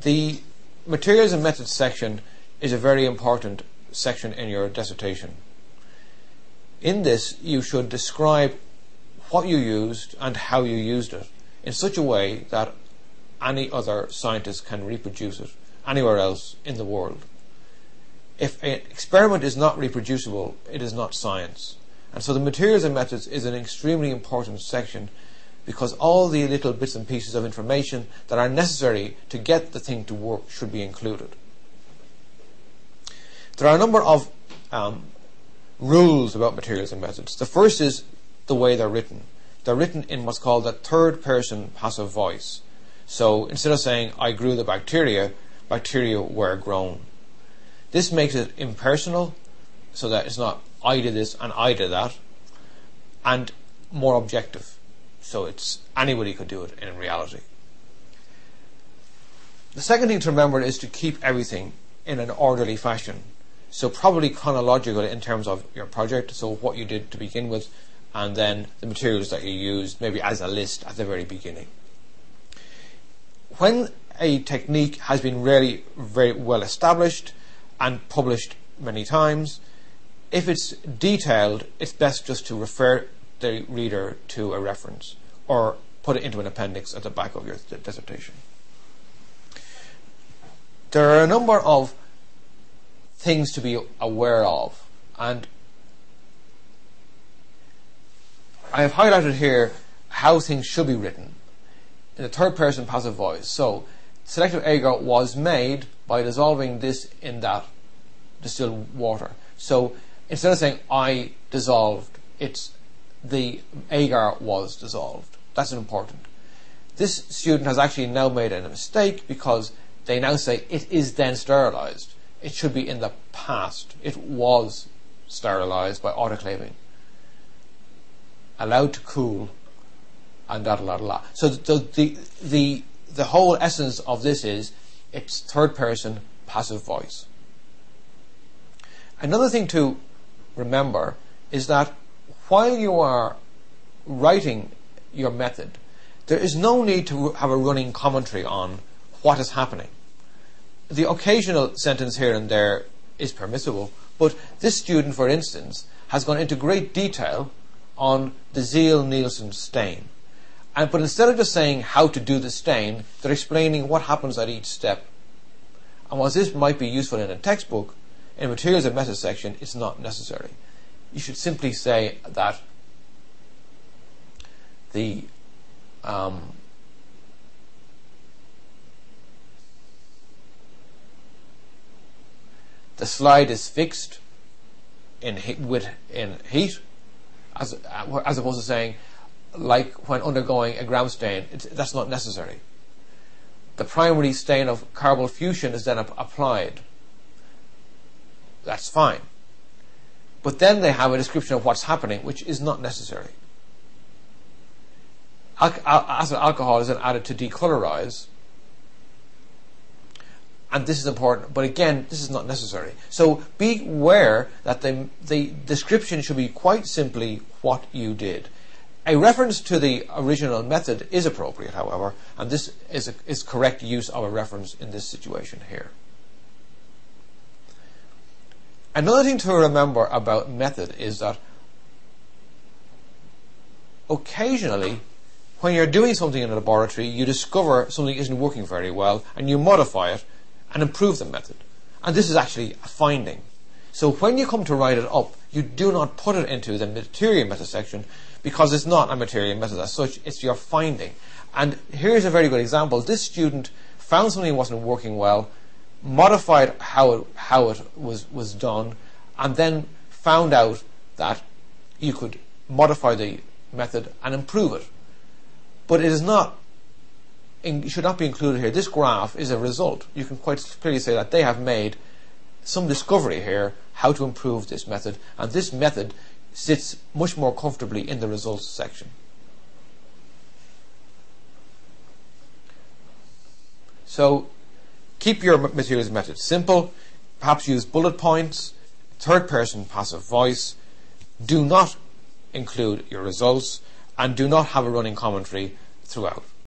The materials and methods section is a very important section in your dissertation. In this, you should describe what you used and how you used it in such a way that any other scientist can reproduce it anywhere else in the world. If an experiment is not reproducible, it is not science. And so the materials and methods is an extremely important section, because all the little bits and pieces of information that are necessary to get the thing to work should be included. There are a number of rules about materials and methods. The first is the way they're written. They're written in what's called the third person passive voice. So instead of saying, I grew the bacteria, bacteria were grown. This makes it impersonal, so that it's not I did this and I did that, and more objective. So it's anybody could do it in reality. The second thing to remember is to keep everything in an orderly fashion. So probably chronological in terms of your project, so what you did to begin with, and then the materials that you used, maybe as a list at the very beginning. When a technique has been really very well established and published many times, if it's detailed, it's best just to refer the reader to a reference or put it into an appendix at the back of your dissertation. There are a number of things to be aware of, and I have highlighted here how things should be written in the third person passive voice. So selective agar was made by dissolving this in that distilled water. So instead of saying I dissolved, it's the agar was dissolved. That's important. This student has actually now made a mistake, because they now say it is then sterilized. It should be in the past. It was sterilized by autoclaving, allowed to cool, and da. So the whole essence of this is it's third person passive voice. Another thing to remember is that while you are writing your method, there is no need to have a running commentary on what is happening. The occasional sentence here and there is permissible, but this student, for instance, has gone into great detail on the Zeal-Nielsen stain. But instead of just saying how to do the stain, they're explaining what happens at each step. And whilst this might be useful in a textbook, in materials and methods section, it's not necessary. You should simply say that the slide is fixed in heat, as opposed to saying, like when undergoing a gram stain. That's not necessary. The primary stain of carbonyl fusion is then applied. That's fine. But then they have a description of what's happening, which is not necessary. Acid alcohol is then added to decolorize, and this is important, but again, this is not necessary. So be aware that the description should be quite simply what you did. A reference to the original method is appropriate, however, and this is correct use of a reference in this situation here. Another thing to remember about method is that occasionally, when you're doing something in a laboratory, you discover something isn't working very well, and you modify it and improve the method. And this is actually a finding. So when you come to write it up, you do not put it into the material method section, because it's not a material method as such, it's your finding. And here's a very good example. This student found something wasn't working well, modified how it was done, and then found out that you could modify the method and improve it. But it is not, it should not be included here. This graph is a result. You can quite clearly say that they have made some discovery here how to improve this method, and this method sits much more comfortably in the results section. So keep your materials method simple. Perhaps use bullet points, third person passive voice. Do not include your results, and do not have a running commentary throughout.